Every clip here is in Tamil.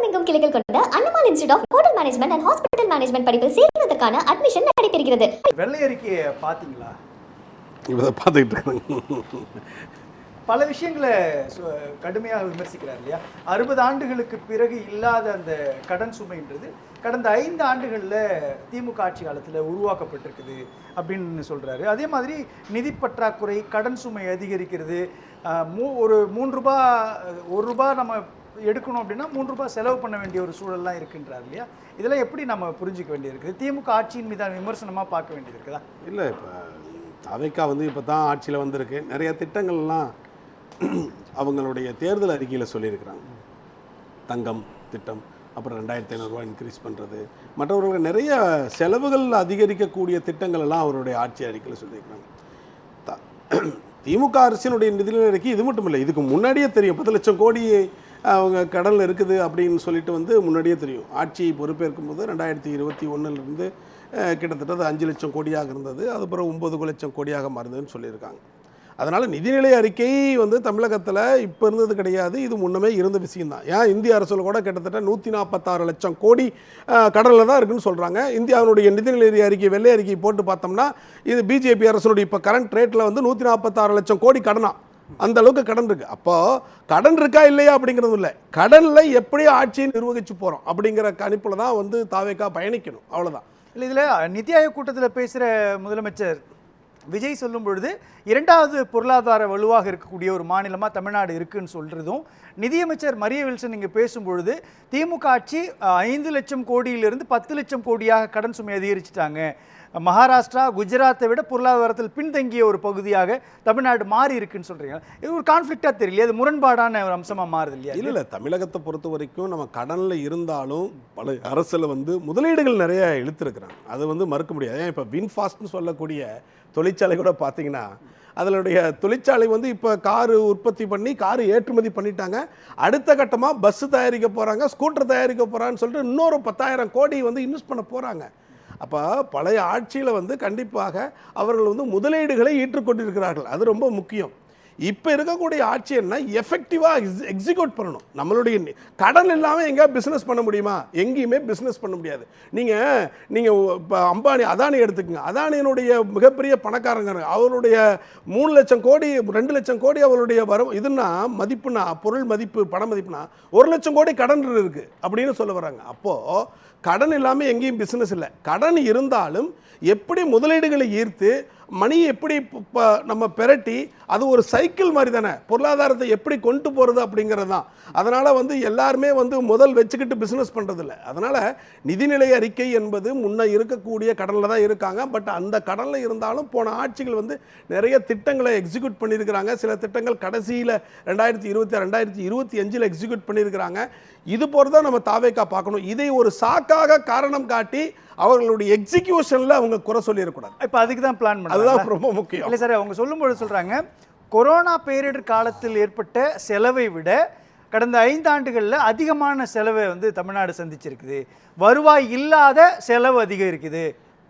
தமிழகமெங்கும் கிளைகள் கொண்ட Annamal institute of hotel management and hospital management படிப்பில் சேர்வதற்கான அட்மிஷன் நடைபெறுகிறது. வெள்ளை அறிக்கையை பார்த்தீங்களா? இதை பார்த்துக்கிட்டு இருக்காங்க. பல விஷயங்களை கடுமையாக விமர்சிக்கிறார் இல்லையா? 60 ஆண்டுகளுக்கு பிறகு இல்லாத அந்த கடன் சுமைன்றது கடந்த 5 ஆண்டுகளில் திமுக ஆட்சி காலத்தில் உருவாக்கப்பட்டிருக்குது அப்படின்னு சொல்கிறாரு. அதே மாதிரி நிதி பற்றாக்குறை, கடன் சுமை அதிகரிக்கிறது. ஒரு 3 ரூபா 1 ரூபா நம்ம எடுக்கணும் அப்படின்னா 3 ரூபாய் செலவு பண்ண வேண்டிய ஒரு சூழல்லாம் இருக்குன்றார் இல்லையா? இதெல்லாம் எப்படி நம்ம புரிஞ்சிக்க வேண்டியிருக்குது? திமுக ஆட்சியின் மீதான விமர்சனமாக பார்க்க வேண்டியது இருக்குதா? இல்லை, இப்போ அவைக்கா இப்போ தான் ஆட்சியில் வந்திருக்கு. நிறைய திட்டங்கள்லாம் அவங்களுடைய தேர்தல் அறிக்கையில் சொல்லியிருக்கிறாங்க. தங்கம் திட்டம், அப்புறம் 2500 ரூபா இன்க்ரீஸ் பண்ணுறது, மற்றவர்களுக்கு நிறைய செலவுகள் அதிகரிக்கக்கூடிய திட்டங்கள் எல்லாம் அவருடைய ஆட்சி அறிக்கையில் சொல்லியிருக்கிறாங்க. திமுக அரசினுடைய நிதிநிலை அறிக்கை இது மட்டும் இல்லை, இதுக்கு முன்னாடியே தெரியும் 10 லட்சம் கோடி அவங்க கடனில் இருக்குது அப்படின்னு சொல்லிட்டு முன்னாடியே தெரியும். ஆட்சி பொறுப்பேற்கும் போது 2021 கிட்டத்தட்ட 5 லட்சம் கோடியாக இருந்தது. அதுக்கப்புறம் 9 லட்சம் கோடியாக மாறுதுன்னு சொல்லியிருக்காங்க. அதனால் நிதிநிலை அறிக்கை தமிழகத்தில் இப்போ இருந்தது கிடையாது, இது முன்னமே இருந்த விஷயம்தான். ஏன் இந்திய அரசில் கூட கிட்டத்தட்ட 146 லட்சம் கோடி கடனில் தான் இருக்குன்னு சொல்கிறாங்க. இந்தியாவுடைய நிதிநிலை அறிக்கை வெள்ளை அறிக்கை போட்டு பார்த்தோம்னா இது பிஜேபி அரசுடைய இப்போ கரண்ட் ரேட்டில் 146 லட்சம் கோடி கடனா, அந்த அளவுக்கு கடன் இருக்குது. அப்போது கடன் இருக்கா இல்லையா அப்படிங்கிறது இல்லை, கடனில் எப்படி ஆட்சியை நிர்வகிச்சு போகிறோம் அப்படிங்கிற கணிப்பில் தான் தாவேக்கா பயணிக்கணும், அவ்வளோதான். இல்லை, இதில் நிதி ஆயோக் கூட்டத்தில் பேசுகிற முதலமைச்சர் விஜய் சொல்லும் பொழுது 2வது பொருளாதார வலுவாக இருக்கக்கூடிய ஒரு மாநிலமாக தமிழ்நாடு இருக்குன்னு சொல்கிறதும், நிதியமைச்சர் மரிய வில்சன் இங்கே பேசும்பொழுது திமுக ஆட்சி 5 லட்சம் கோடியிலிருந்து 10 லட்சம் கோடியாக கடன் சுமை அதிகரிச்சிட்டாங்க, மகாராஷ்டிரா குஜராத்தை விட பொருளாதாரத்தில் பின்தங்கிய ஒரு பகுதியாக தமிழ்நாடு மாறி இருக்குன்னு சொல்கிறீங்க. இது ஒரு கான்ஃப்ளிக்டாக தெரியல, அது முரண்பாடான ஒரு அம்சமாக மாறுது இல்லையா? இல்லை, தமிழகத்தை பொறுத்த வரைக்கும் நம்ம கடனில் இருந்தாலும் பல அரசில் முதலீடுகள் நிறைய இழுத்துருக்குறாங்க, அது மறுக்க முடியாது. ஏன் இப்போ வின்ஃபாஸ்ட்னு சொல்லக்கூடிய தொழிற்சாலை கூட பார்த்தீங்கன்னா அதனுடைய தொழிற்சாலை இப்போ காரு உற்பத்தி பண்ணி காரு ஏற்றுமதி பண்ணிட்டாங்க. அடுத்த கட்டமாக பஸ்ஸு தயாரிக்க போகிறாங்க, ஸ்கூட்டர் தயாரிக்க போகிறான்னு சொல்லிட்டு இன்னொரு 10,000 கோடி இன்வெஸ்ட் பண்ண போகிறாங்க. அப்போ பழைய ஆட்சியில் கண்டிப்பாக அவர்கள் முதலீடுகளை ஈற்றுக்கொண்டிருக்கிறார்கள், அது ரொம்ப முக்கியம். இப்போ இருக்கக்கூடிய ஆட்சி என்ன, எஃபெக்டிவாக எக்ஸிக்யூட் பண்ணணும். நம்மளுடைய கடன் இல்லாமல் எங்கே பிஸ்னஸ் பண்ண முடியுமா? எங்கேயுமே பிஸ்னஸ் பண்ண முடியாது. நீங்கள் இப்போ அம்பானி அதானி எடுத்துக்கங்க. அதானியினுடைய மிகப்பெரிய பணக்காரங்க, அவருடைய 3 லட்சம் கோடி 2 லட்சம் கோடி அவருடைய இதுன்னா மதிப்புனா, பொருள் மதிப்பு பண மதிப்புனா 1 லட்சம் கோடி கடன் இருக்குது அப்படின்னு சொல்ல வராங்க. அப்போது கடன் இல்லாமல் எங்கேயும் பிஸ்னஸ் இல்லை. கடன் இருந்தாலும் எப்படி முதலீடுகளை ஈர்த்து மணியை எப்படி நம்ம பெரட்டி அது ஒரு சைக்கிள் மாதிரி தானே, பொருளாதாரத்தை எப்படி கொண்டு போகிறது அப்படிங்கிறது தான். அதனால் எல்லாருமே முதல் வச்சுக்கிட்டு பிஸ்னஸ் பண்ணுறதில்ல. அதனால் நிதிநிலை அறிக்கை என்பது முன்ன இருக்கக்கூடிய கடனில் தான் இருக்காங்க. பட் அந்த கடனில் இருந்தாலும் போன ஆட்சிகள் நிறைய திட்டங்களை எக்ஸிக்யூட் பண்ணியிருக்கிறாங்க. சில திட்டங்கள் கடைசியில் 2020 2025 எக்ஸிக்யூட் பண்ணியிருக்கிறாங்க. இது போகிறது தான் நம்ம தாவேக்கா பார்க்கணும். இதை ஒரு சாக்காக காரணம் காட்டி அவர்களுடைய எக்ஸிக்யூஷனில் அவங்க குறை சொல்லிடக்கூடாது. இப்போ அதுக்கு தான் பிளான் பண்ண, அதுதான் ரொம்ப முக்கியம். இல்லை சார், அவங்க சொல்லும்போது சொல்கிறாங்க கொரோனா பேரிடர் காலத்தில் ஏற்பட்ட செலவை விட கடந்த 5 ஆண்டுகளில் அதிகமான செலவை தமிழ்நாடு சந்திச்சிருக்குது, வருவாய் இல்லாத செலவு அதிகரிக்குது,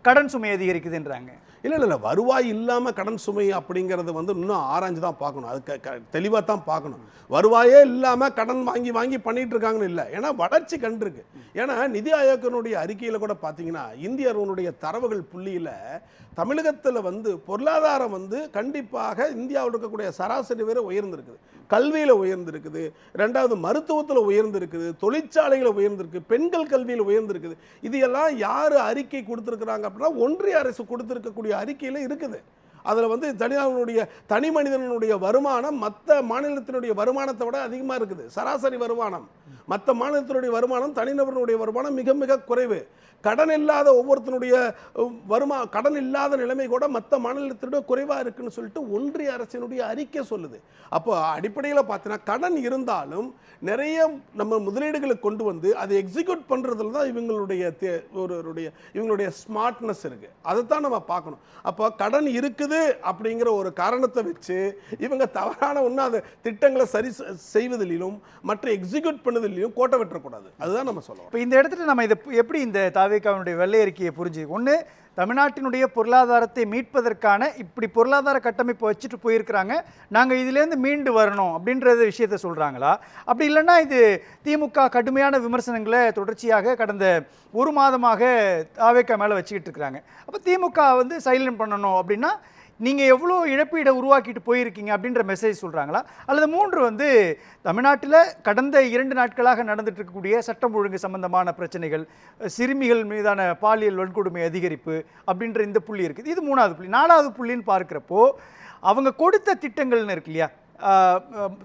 கடன் சுமை அதிகரிக்குதுன்றாங்க. இல்லை, வருவாய் இல்லாமல் கடன் சுமை அப்படிங்கிறது இன்னும் ஆராய்ஞ்சு தான் பார்க்கணும், அது தெளிவாக தான் பார்க்கணும். வருவாயே இல்லாமல் கடன் வாங்கி வாங்கி பண்ணிட்டு இருக்காங்கன்னு இல்லை, ஏன்னா வளர்ச்சி கண்டிருக்கு. ஏன்னா நிதி ஆயோக்கினுடைய அறிக்கையில் கூட பார்த்தீங்கன்னா இந்தியாவுடைய தரவுகள் புள்ளியில் தமிழகத்தில் பொருளாதாரம் கண்டிப்பாக இந்தியாவில் இருக்கக்கூடிய சராசரி வேறு உயர்ந்திருக்குது. கல்வியில் உயர்ந்திருக்குது, 2வது மருத்துவத்தில் உயர்ந்திருக்குது, தொழிற்சாலையில் உயர்ந்திருக்கு, பெண்கள் கல்வியில் உயர்ந்திருக்குது. இது எல்லாம் யார் அறிக்கை கொடுத்துருக்குறாங்க அப்படின்னா ஒன்றிய அரசு கொடுத்துருக்கக்கூடிய அறிக்கையில் இருக்குது. அதில் தனி மனிதனுடைய வருமானம் மற்ற மாநிலத்தினுடைய வருமானத்தை விட அதிகமாக இருக்குது. சராசரி வருமானம் மற்ற மாநிலத்தினுடைய வருமானம், தனிநபர்களுடைய வருமானம் மிக மிக குறைவு. கடன் இல்லாத ஒவ்வொருத்தனுடைய கடன் இல்லாத நிலைமை கூட மற்ற மாநிலத்தினுடைய குறைவாக இருக்குன்னு சொல்லிட்டு ஒன்றிய அரசினுடைய அறிக்கை சொல்லுது. அப்போ அடிப்படையில் பார்த்தீங்கன்னா கடன் இருந்தாலும் நிறைய நம்ம முதலீடுகளை கொண்டு அதை எக்ஸிக்யூட் பண்ணுறதுல தான் இவங்களுடைய ஸ்மார்ட்னஸ் இருக்குது. அதைத்தான் நம்ம பார்க்கணும். அப்போ கடன் இருக்குது அப்படிங்கிற ஒரு காரணத்தை வச்சு இவங்க தவறான ஒன்று திட்டங்களை சரி செய்வதிலும் மற்ற எக்ஸிக்யூட் பண்ணதிலையும் கோட்டை வெட்டக்கூடாது. அதுதான் நம்ம சொல்லுவோம். இப்போ இந்த இடத்துல நம்ம இதை எப்படி இந்த தாவேக்காவுடைய வெள்ளை அறிக்கையை புரிஞ்சு, ஒன்று தமிழ்நாட்டினுடைய பொருளாதாரத்தை மீட்பதற்கான இப்படி பொருளாதார கட்டமைப்பை வச்சுட்டு போயிருக்கிறாங்க, நாங்கள் இதிலேருந்து மீண்டு வரணும் அப்படின்ற விஷயத்த சொல்கிறாங்களா? அப்படி இல்லைன்னா இது திமுக கடுமையான விமர்சனங்களை தொடர்ச்சியாக கடந்த ஒரு மாதமாக தாவேக்கா மேலே வச்சுக்கிட்டு இருக்கிறாங்க. அப்போ திமுக வந்து சைலண்ட் பண்ணணும் அப்படின்னா நீங்கள் எவ்வளோ இழப்பீடை உருவாக்கிட்டு போயிருக்கீங்க அப்படின்ற மெசேஜ் சொல்கிறாங்களா? அல்லது 3 வந்து தமிழ்நாட்டில் கடந்த 2 நாட்களாக நடந்துட்டு இருக்கக்கூடிய சட்டம் ஒழுங்கு சம்பந்தமான பிரச்சனைகள், சிறுமிகள் மீதான பாலியல் வன்கொடுமை அதிகரிப்பு அப்படின்ற இந்த புள்ளி இருக்குது. இது 3வது புள்ளி. 4வது புள்ளின்னு பார்க்குறப்போ அவங்க கொடுத்த திட்டங்கள்னு இருக்கு இல்லையா?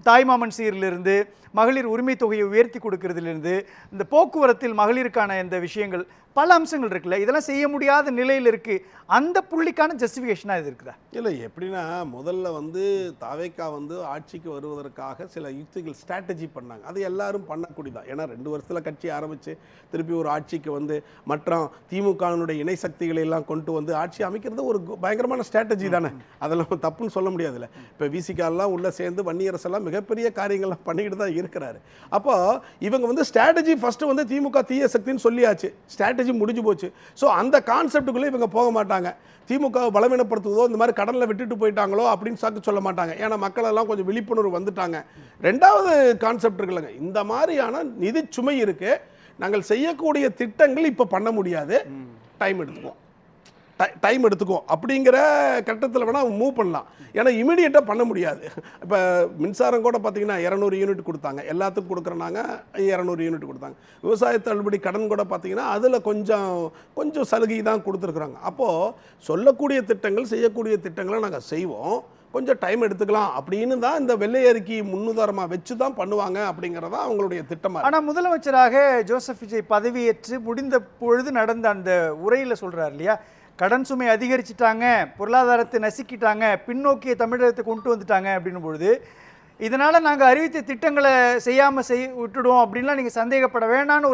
தாய்மாமன் சீரிலிருந்து மகளிர் உரிமை தொகையை உயர்த்தி கொடுக்கறதுலேருந்து இந்த போக்குவரத்தில் மகளிருக்கான இந்த விஷயங்கள் பல அம்சங்கள் இருக்குல்ல, இதெல்லாம் செய்ய முடியாத நிலையில் இருக்குது. அந்த புள்ளிக்கான ஜஸ்டிஃபிகேஷனாக இது இருக்குதா? இல்லை, எப்படின்னா முதல்ல வந்து தாவேக்கா வந்து ஆட்சிக்கு வருவதற்காக சில யுக்திகள் ஸ்ட்ராட்டஜி பண்ணாங்க. அது எல்லாரும் பண்ணக்கூடியதான். ஏன்னா 2 வருஷத்தில் கட்சி ஆரம்பித்து திருப்பி ஒரு ஆட்சிக்கு வந்து மற்ற திமுகனுடைய இணை சக்திகளை எல்லாம் கொண்டு வந்து ஆட்சி அமைக்கிறது ஒரு பயங்கரமான ஸ்ட்ராட்டஜி தானே. அதெல்லாம் தப்புன்னு சொல்ல முடியாதுல்ல. இப்போ விசிகாலாம் உள்ளே சேர்ந்து வன்னியரசெல்லாம் மிகப்பெரிய காரியங்கள்லாம் பண்ணிக்கிட்டு தான் இருக்கிறாரு. அப்போ இவங்க வந்து ஸ்ட்ராட்டஜி ஃபஸ்ட்டு வந்து திமுக தீய சக்தின்னு சொல்லியாச்சு, ஸ்ட்ராட்டஜி முடிஞ்சு போச்சு. ஸோ அந்த கான்செப்டுக்குள்ளே இவங்க போக மாட்டாங்க. திமுக பலவீனப்படுத்துவதோ இந்த மாதிரி கடனில் விட்டுட்டு போயிட்டாங்களோ அப்படின்னு சாக்கு சொல்ல மாட்டாங்க. ஏன்னா மக்களெல்லாம் கொஞ்சம் விழிப்புணர்வு வந்துட்டாங்க. 2வது கான்செப்ட் இருக்குல்லங்க, இந்த மாதிரியான நிதி சுமை இருக்கு, நாங்கள் செய்யக்கூடிய திட்டங்கள் இப்போ பண்ண முடியாது, டைம் எடுத்துக்கும் அப்படிங்கிற கட்டத்தில் வேணால் மூவ் பண்ணலாம். ஏன்னா இமீடியட்டாக பண்ண முடியாது. இப்போ மின்சாரம் கூட பார்த்தீங்கன்னா 200 யூனிட் கொடுத்தாங்க, எல்லாத்துக்கும் கொடுக்குறனாங்க 200 யூனிட் கொடுத்தாங்க. விவசாய தள்ளுபடி கடன் கூட பார்த்தீங்கன்னா அதில் கொஞ்சம் சலுகை தான் கொடுத்துருக்குறாங்க. அப்போது சொல்லக்கூடிய திட்டங்கள் செய்யக்கூடிய திட்டங்களை நாங்கள் செய்வோம், கொஞ்சம் டைம் எடுத்துக்கலாம் அப்படின்னு தான் இந்த வெள்ளை அறிக்கை முன்னுதாரணமாக வச்சு தான் பண்ணுவாங்க அப்படிங்கிறதா அவங்களுடைய திட்டமாக. ஆனால் முதலமைச்சராக ஜோசப் விஜய் பதவியேற்று முடிந்த பொழுது நடந்த அந்த உரையில் சொல்கிறார் இல்லையா, கடன் சுமை அதிகரிச்சிட்டாங்க, பொருளாதாரத்தை நசுக்கிட்டாங்க, பின்னோக்கிய தமிழகத்தை கொண்டு வந்துட்டாங்க அப்படின்னும் பொழுது இதனால் நாங்கள் அறிவித்த திட்டங்களை செய்யாமல் விட்டுடுவோம் அப்படின்லாம் நீங்கள் சந்தேகப்பட வேணான்னு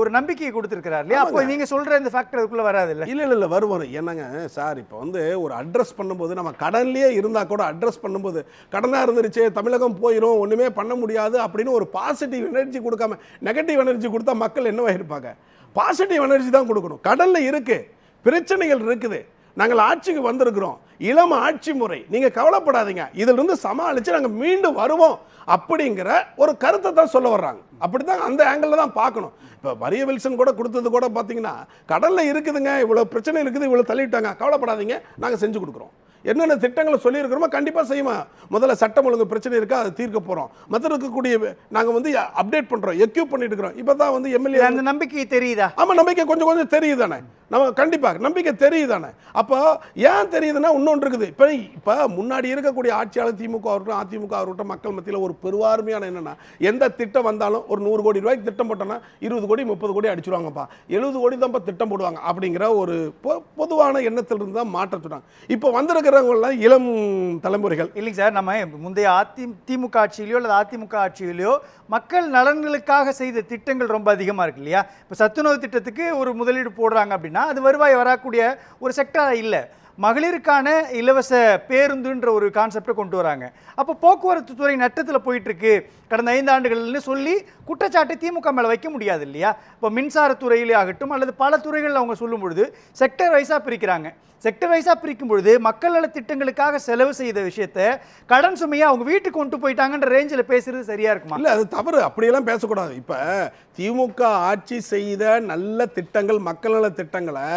ஒரு நம்பிக்கையை கொடுத்துருக்கிறார் இல்லையா? அப்போ நீங்கள் சொல்கிற இந்த ஃபேக்டர் அதுக்குள்ளே வராது இல்லை? இல்லை வரும். என்னங்க சார், இப்போ வந்து ஒரு அட்ரஸ் பண்ணும்போது நம்ம கடன்லேயே இருந்தால் கூட அட்ரஸ் பண்ணும்போது கடனாக இருந்துருச்சு, தமிழகம் போயிடும், ஒன்றுமே பண்ண முடியாது அப்படின்னு ஒரு பாசிட்டிவ் எனர்ஜி கொடுக்காம நெகட்டிவ் எனர்ஜி கொடுத்தா மக்கள் என்னவாக இருப்பாங்க? பாசிட்டிவ் எனர்ஜி தான் கொடுக்கணும். கடனில் இருக்குது, பிரச்சனைகள் இருக்குது, நாங்கள் ஆட்சிக்கு வந்திருக்கிறோம், இளம் ஆட்சி முறை, நீங்க கவலைப்படாதீங்க, இதிலிருந்து சமாளிச்சு நாங்கள் மீண்டும் வருவோம் அப்படிங்கிற ஒரு கருத்தை தான் சொல்ல வர்றாங்க. அப்படிதான் அந்த ஆங்கிள் தான் பார்க்கணும். இப்போ மரிய வில்சன் கூட கொடுத்தது கூட பார்த்தீங்கன்னா கடல்ல இருக்குதுங்க, இவ்வளோ பிரச்சனை இருக்குது, இவ்வளோ தள்ளிவிட்டாங்க, கவலைப்படாதீங்க, நாங்கள் செஞ்சு கொடுக்குறோம். என்னென்ன திட்டங்களை சொல்லியிருக்கிறோமோ கண்டிப்பாக செய்வோம். முதல்ல சட்டம் ஒழுங்கு பிரச்சனை இருக்கா, அதை தீர்க்க போகிறோம். மற்ற இருக்கக்கூடிய நாங்கள் வந்து அப்டேட் பண்ணுறோம், எக்யூப் பண்ணிட்டு இருக்கிறோம். இப்போ தான் வந்து எம்எல்ஏ அந்த நம்பிக்கை தெரியுதா? ஆமாம், நம்பிக்கை கொஞ்சம் தெரியுது தானே, நம்ம கண்டிப்பாக நம்பிக்கை தெரியுது தானே. அப்போ ஏன் தெரியுதுன்னா இன்னொன்று இருக்குது. இப்போ முன்னாடி இருக்கக்கூடிய ஆட்சியாளர் திமுக ஆகட்டும் அதிமுக ஆகட்டும் மக்கள் மத்தியில் ஒரு பெருவார்மையான என்னென்னா, எந்த திட்டம் வந்தாலும் ஒரு 100 கோடி ரூபாய்க்கு திட்டம் போட்டோன்னா 20 கோடி 30 கோடி அடிச்சுடுவாங்கப்பா, 70 கோடி தான்ப்பா திட்டம் போடுவாங்க அப்படிங்கிற ஒரு பொதுவான எண்ணத்திலிருந்து தான் மாற்ற சொன்னாங்க. இப்போ வந்திருக்கிறவங்களாம் இளம் தலைமுறைகள் இல்லைங்க சார். நம்ம முந்தைய திமுக ஆட்சியிலையோ அல்லது அதிமுக ஆட்சியிலையோ மக்கள் நலன்களுக்காக செய்த திட்டங்கள் ரொம்ப அதிகமாக இருக்கு இல்லையா? இப்போ சத்துணவு திட்டத்துக்கு ஒரு முதலீடு போடுறாங்க அப்படின்னா அது வருவாய் வரக்கூடிய ஒரு செக்டராக இல்லை. மகளிருக்கான இலவச பேருந்துன்ற ஒரு கான்செப்டை கொண்டு வராங்க. அப்போ போக்குவரத்து துறை நட்டத்தில் போயிட்டு இருக்கு கடந்த 5 ஆண்டுகள்னு சொல்லி குற்றச்சாட்டை திமுக மேலே வைக்க முடியாது இல்லையா? இப்போ மின்சாரத்துறையிலே ஆகட்டும் அல்லது பல துறைகளில் அவங்க சொல்லும் பொழுது செக்டர் வைஸாக பிரிக்கிறாங்க. செக்டர் வைஸாக பிரிக்கும் பொழுது மக்கள் நல திட்டங்களுக்காக செலவு செய்த விஷயத்த கடன் சுமையை அவங்க வீட்டுக்கு கொண்டு போயிட்டாங்கன்ற ரேஞ்சில் பேசுறது சரியா இருக்குமா? இல்லை, அது தவறு. அப்படியெல்லாம் பேசக்கூடாது. இப்போ திமுக ஆட்சி செய்த நல்ல திட்டங்கள், மக்கள் நல திட்டங்களை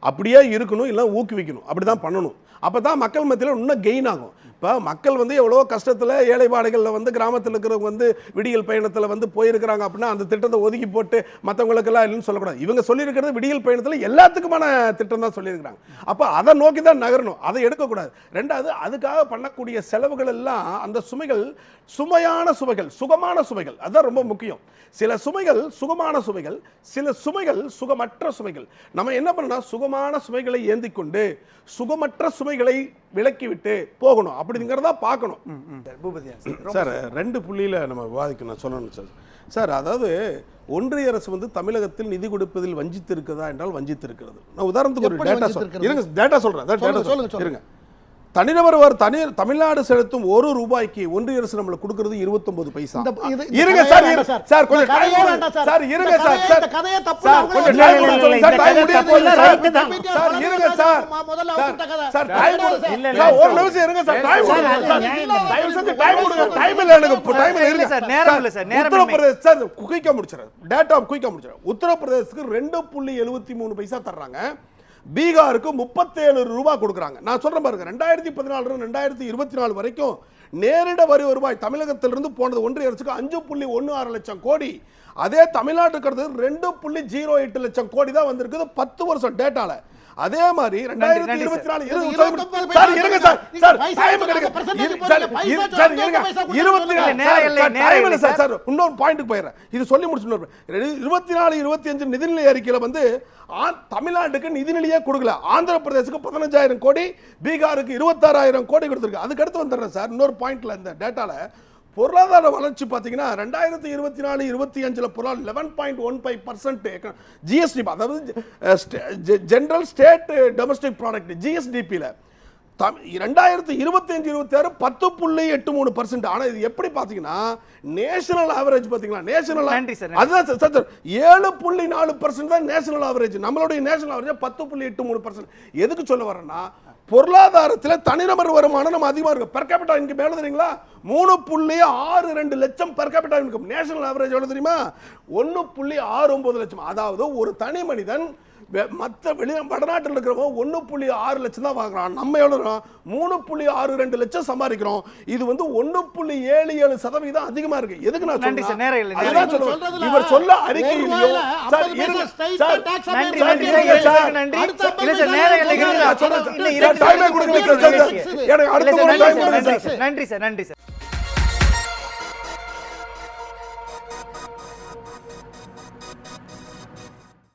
அப்படியே இருக்கணும், இல்லை ஊக்குவிக்கணும், அப்படி தான் பண்ணணும். அப்போ தான் மக்கள் மத்தியில் இன்னும் கெயின் ஆகும். இப்போ மக்கள் வந்து எவ்வளோ கஷ்டத்தில் ஏழைப்பாடுகளில் வந்து கிராமத்தில் இருக்கிறவங்க வந்து விடியல் பயணத்தில் வந்து போயிருக்கிறாங்க அப்படின்னா அந்த திட்டத்தை ஒதுக்கி போட்டு மற்றவங்களுக்கெல்லாம் இல்லைன்னு சொல்லக்கூடாது. இவங்க சொல்லியிருக்கிறது விடியல் பயணத்தில் எல்லாத்துக்குமான திட்டம் தான் சொல்லியிருக்கிறாங்க. அப்போ அதை நோக்கி தான் நகரணும், அதை எடுக்கக்கூடாது. 2வது, அதுக்காக பண்ணக்கூடிய செலவுகள் எல்லாம் அந்த சுமைகள் சுமையான சுமைகள், சுகமான சுமைகள், அதுதான் ரொம்ப முக்கியம். சில சுமைகள் சுகமான சுமைகள், சில சுமைகள் சுகமற்ற சுமைகள். நம்ம என்ன பண்ணணும், சுகமான சுமைகளை ஏந்தி கொண்டு சுகமற்ற சுமைகளை விலக்கிவிட்டு போகணும் அப்படிங்கிறதா பார்க்கணும். சார் 2 புள்ளியில் நம்ம விவாதிக்கணும் சொல்லணும் சார். சார் அதாவது ஒன்றிய அரசு வந்து தமிழகத்தில் நிதி கொடுப்பதில் வஞ்சித்து இருக்கிறதா என்றால் வஞ்சித்து இருக்கிறது. நான் உதாரணத்துக்கு ஒரு டேட்டா சொல்றேன். தனிநபர் தமிழ்நாடு செலுத்தும் ₹1 ஒன்றிய அரசு நம்மளுக்கு கொடுக்கிறது 29 பைசா. இருங்க சார், சார் கொஞ்சம் டைம் கொடுங்க சார், இருங்க சார், சார் கதையே தப்பு, சார் கொஞ்சம் டைம் கொடுங்க சார், டைம் முடியல சார், இருங்க சார், முதல்ல விட்ட கதை சார், டைம் இல்ல சார், ஒரு நிமிஷம் இருங்க சார், டைம் கொடுங்க சார், டைம் செஞ்சு டைம் கொடுங்க, டைம் இல்ல எனக்கு, டைம் இல்ல சார், நேரம் இல்ல சார், நேரம் இல்ல. உத்தரப்பிரதேஷ் சார் குயிக்கா முடிச்சறேன், டேட்டா குயிக்கா முடிச்சறேன். உத்தரப்பிரதேசத்துக்கு 2.73 பைசா தர்றாங்க, பீகாருக்கு ₹37 கொடுக்குறாங்க. நான் சொல்றேன் பாருங்க, 2014 2024 வரைக்கும் நேரிட வரி வருவாய் தமிழகத்திலிருந்து போனது ஒன்றிய அரசுக்கு 5.16 லட்சம் கோடி. அதே தமிழ்நாட்டுக்கு அடுத்தது 2.08 லட்சம் கோடி தான் வந்திருக்குது 10 வருஷம் டேட்டால. அதே மாதிரி 2024 சார் இருங்க சார், சார் டைம் கிடைக்கு சார், சார் இருங்க 24 சார், சார் இன்னொரு பாயிண்ட்க்கு போயிடுறேன், இது சொல்லி முடிச்சு. 24-25 நிதிநிலை அறிக்கையில வந்து தமிழ்நாட்டுக்கு நிதிநிலையே கொடுக்கல, ஆந்திர பிரதேசுக்கு 15,000 கோடி, பீகாருக்கு 26,000 கோடி கொடுத்திருக்கு. அதுக்கு அடுத்து வந்துடுறேன் சார் இன்னொரு பாயிண்ட்ல, இந்த டேட்டால பொருளாதார வளர்ச்சி பார்த்தீங்கன்னா 2024-25 பொருளாதார 11.15% ஜிஎஸ்டி, அதாவது ஜெனரல் ஸ்டேட் டொமஸ்டிக் ப்ராடக்ட் ஜிஎஸ்டிபியில் 2025-26 10.83%. ஆனா இது எப்படி பாத்தீங்கன்னா நேஷனல் ஆவரேஜ் பாத்தீங்களா, நேஷனல் அதுதான் சார் 7.4% தான் நேஷனல் ஆவரேஜ். நம்மளுடைய நேஷனல் ஆவரேஜ் 10.83%. எதுக்கு சொல்ல வரேன்னா பொருளாதாரத்தில் தனிநபர் வருமானம் நம்ம அதிகமா இருக்கு. பெர் கேபிட்டா இன்கம் எவ்வளவு தெரியுங்களா, 3.62 லட்சம் per capita income. National average எவ்வளவு தெரியுமா, 1.69 லட்சம். அதாவது ஒரு தனி மனிதன் மற்ற வடநாட்டில் இருக்கிறவங்க 1.6 லட்சம் தான் வாங்குறான், நம்ம எவ்வளவு 3.62 லட்சம் சம்பாதிக்கிறோம். இது வந்து 1.77% அதிகமா இருக்கு. எதுக்கு நான் சொல்றேன், இவர் சொல்ல அறிக்கையிலையோ நன்றி சார்.